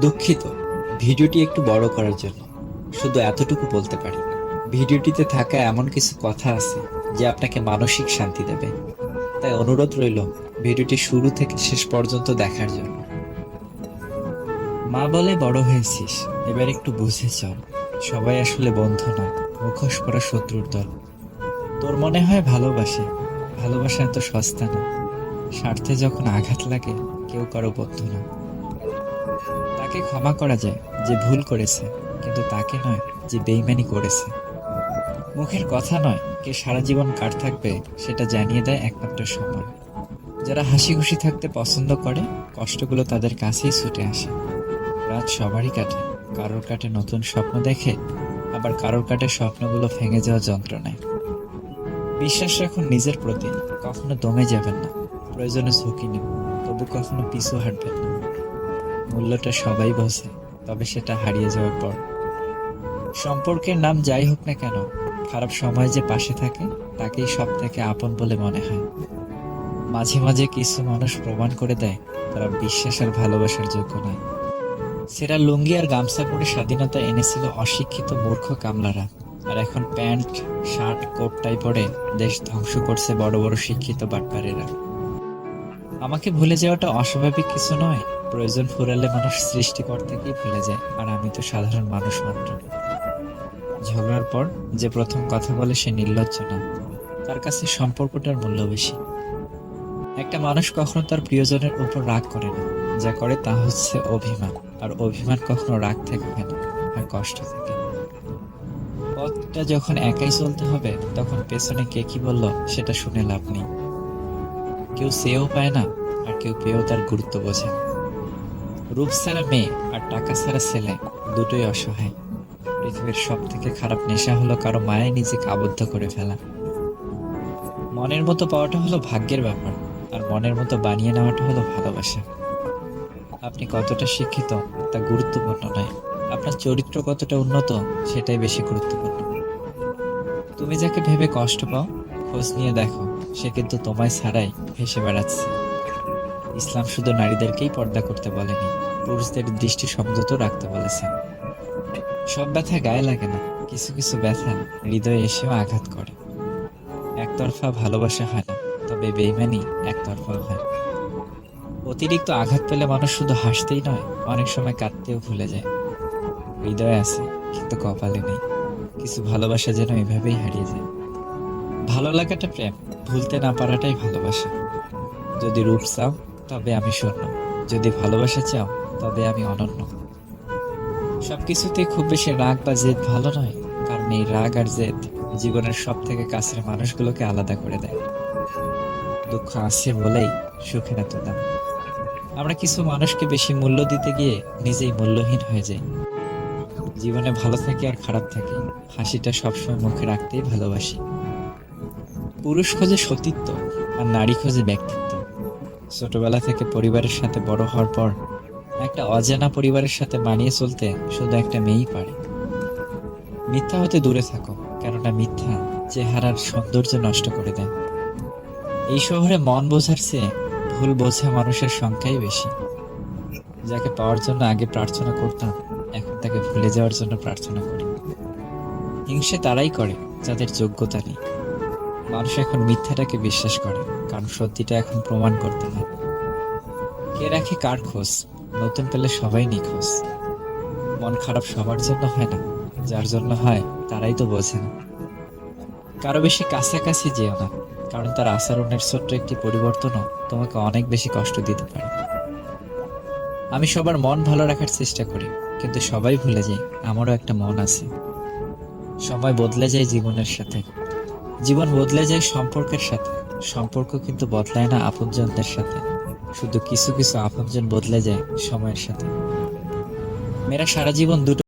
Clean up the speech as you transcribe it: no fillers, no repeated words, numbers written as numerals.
দুঃখিত, ভিডিওটি একটু বড় করার জন্য। শুধু এতটুকু বলতে পারি, ভিডিওটিতে থাকা এমন কিছু কথা আছে যে আপনাকে মানসিক শান্তি দেবে। তাই অনুরোধ রইল ভিডিওটি শুরু থেকে শেষ পর্যন্ত দেখার জন্য। মা বলে বড় হয়েছিস, এবার একটু বুঝে চল। সবাই আসলে বন্ধু না, মুখোশ পরা শত্রুর দল। তোর মনে হয় ভালোবাসে, ভালোবাসা এত সস্তা না। স্বার্থে যখন আঘাত লাগে, কেউ কারো বন্ধু না। তাকে ক্ষমা করা যায় যে ভুল করেছে, কিন্তু তাকে নয় যে বেইমানি করেছে। মুখের কথা নয়, কে সারা জীবন কার থাকবে সেটা জানিয়ে দেয় একমাত্র সময়। যারা হাসি খুশি থাকতে পছন্দ করে, কষ্টগুলো তাদের কাছেই ছুটে আসে। রাত সবারই কাটে, কারোর কাটে নতুন স্বপ্ন দেখে, আবার কারোর কাটে স্বপ্নগুলো ভেঙে যাওয়া যন্ত্রণায়। বিশ্বাস রাখুন নিজের প্রতি, কখনো দমে যাবেন না। প্রয়োজনে ঝুঁকি নিন, তবু কখনো পিছু হাঁটবেন না। মূল্যটা সবাই বোঝে, তবে সেটা হারিয়ে যাওয়ার পর। সম্পর্কের নাম যাই হোক না কেন, খারাপ সময় যে পাশে থাকে তাকেই সব থেকে আপন বলে মনে হয়। মাঝে মাঝে কিছু মানুষ প্রমাণ করে দেয় তারা বিশ্বাস আর ভালোবাসার যোগ্য নয়। সেরা লুঙ্গি আর গামছা পরে স্বাধীনতা এনেছিল অশিক্ষিত মূর্খ কামলারা, আর এখন প্যান্ট শার্ট কোট টাই পরে দেশ ধ্বংস করছে বড় বড় শিক্ষিত বাটপারেরা। আমাকে ভুলে যাওয়াটা অস্বাভাবিক কিছু নয়। প্রয়োজন ফুরালে মানুষ সৃষ্টিকর্তাকেই ভুলে যায়, আর আমি তো সাধারণ মানুষ মাত্র। ঝগড়ার পর যে প্রথম কথা বলে সে নির্লজ্জ না, তার কাছে সম্পর্কটার মূল্য বেশি। একটা মানুষ কখনো তার প্রিয়জনের উপর রাগ করে না, যা করে তা হচ্ছে অভিমান। আর অভিমান কখনো রাগ থেকে হয় না, আর কষ্ট থেকে। পথটা যখন একাই চলতে হবে, তখন পেছনে কে কি বলল সেটা শুনে লাভ নেই। কেউ চেয়েও পায় না, আর কেউ পেয়েও তার গুরুত্ব বোঝে না। রূপ ছাড়া মেয়ে আর টাকা ছাড়া ছেলে, দুটোই অসহায়। পৃথিবীর সব থেকে খারাপ নেশা হলো কারো মায়ায় নিজেকে আবদ্ধ করে ফেলা। মনের মতো পাওয়াটা হলো ভাগ্যের ব্যাপার, আর মনের মতো বানিয়ে নেওয়াটা হলো ভালোবাসা। আপনি কতটা শিক্ষিত তা গুরুত্বপূর্ণ নয়, আপনার চরিত্র কতটা উন্নত সেটাই বেশি গুরুত্বপূর্ণ। তুমি যাকে ভেবে কষ্ট পাও, খোঁজ নিয়ে দেখো, সে কিন্তু তোমায় ছাড়াই ভেসে বেড়াচ্ছে। ইসলাম শুধু নারীদেরকেই পর্দা করতে বলেনি, পুরুষদের দৃষ্টি সংযত রাখতে বলেছে। সব ব্যথা গায়ে লাগে না, কিছু কিছু ব্যথা হৃদয়ে এসেও আঘাত করে। একতরফা ভালোবাসা হয় না, তবে বেইমানি একতরফা হয়। অতিরিক্ত আঘাত পেলে মানুষ শুধু হাসতেই নয়, অনেক সময় কাঁদতেও ভুলে যায়। হৃদয়ে আছে, কিন্তু কপালে নেই। কিছু ভালোবাসা যেন এভাবেই হারিয়ে যায়। ভালো লাগাটা প্রেম, ভুলতে না পারাটাই ভালোবাসা। যদি রূপ চাও, তবে আমি শূন্য। যদি ভালোবাসা চাও, তবে আমি অনন্য। সবকিছুতেই খুব বেশি রাগ বা জেদ ভালো নয়, কারণ এই রাগ আর জেদ জীবনের সব থেকে কাছের মানুষগুলোকে আলাদা করে দেয়। দুঃখ আছে বলেই সুখের এত দাম। আমরা কিছু মানুষকে বেশি মূল্য দিতে গিয়ে নিজেই মূল্যহীন হয়ে যাই। জীবনে ভালো থাকি আর খারাপ থাকি, হাসিটা সবসময় মুখে রাখতেই ভালোবাসি। পুরুষ খোঁজে সতীত্ব, আর নারী খোঁজে ব্যক্তিত্ব। ছোটবেলা থেকে পরিবারের সাথে বড় হওয়ার পর একটা অজানা পরিবারের সাথে মানিয়ে চলতে শুধু একটা মেয়েই পারে। মিথ্যা হতে দূরে থাকো, কেননা মিথ্যা চেহারার সৌন্দর্য নষ্ট করে দেয়। এই শহরে মন বোঝার চেয়ে ভুল বোঝা মানুষের সংখ্যাই বেশি। যাকে পাওয়ার জন্য আগে প্রার্থনা করতাম, এখন তাকে ভুলে যাওয়ার জন্য প্রার্থনা করি। হিংসে তারাই করে যাদের যোগ্যতা নেই। মানুষ এখন মিথ্যাটাকে বিশ্বাস করে, কারণ সত্যিটা এখন প্রমাণ করতে হয়। কে রাখে কার খোঁজ, নতুন পেলে সবাই নিখোঁজ। মন খারাপ সবার জন্য হয় না, যার জন্য হয় তারাই তো বোঝে না। কারো বেশি কাছাকাছি যেও না, কারণ তার আচরণের ছোট্ট একটি পরিবর্তনও তোমাকে অনেক বেশি কষ্ট দিতে পারে। আমি সবার মন ভালো রাখার চেষ্টা করি, কিন্তু সবাই ভুলে যায় আমারও একটা মন আছে। সময় বদলে যায় জীবনের সাথে, জীবন বদলে যায় সম্পর্কের সাথে। সম্পর্ক কিন্তু বদলায় না আপনজনদের সাথে, শুধু কিছু কিছু আপনজন বদলে যায় সময়ের সাথে। মেয়েরা সারা জীবন দুটো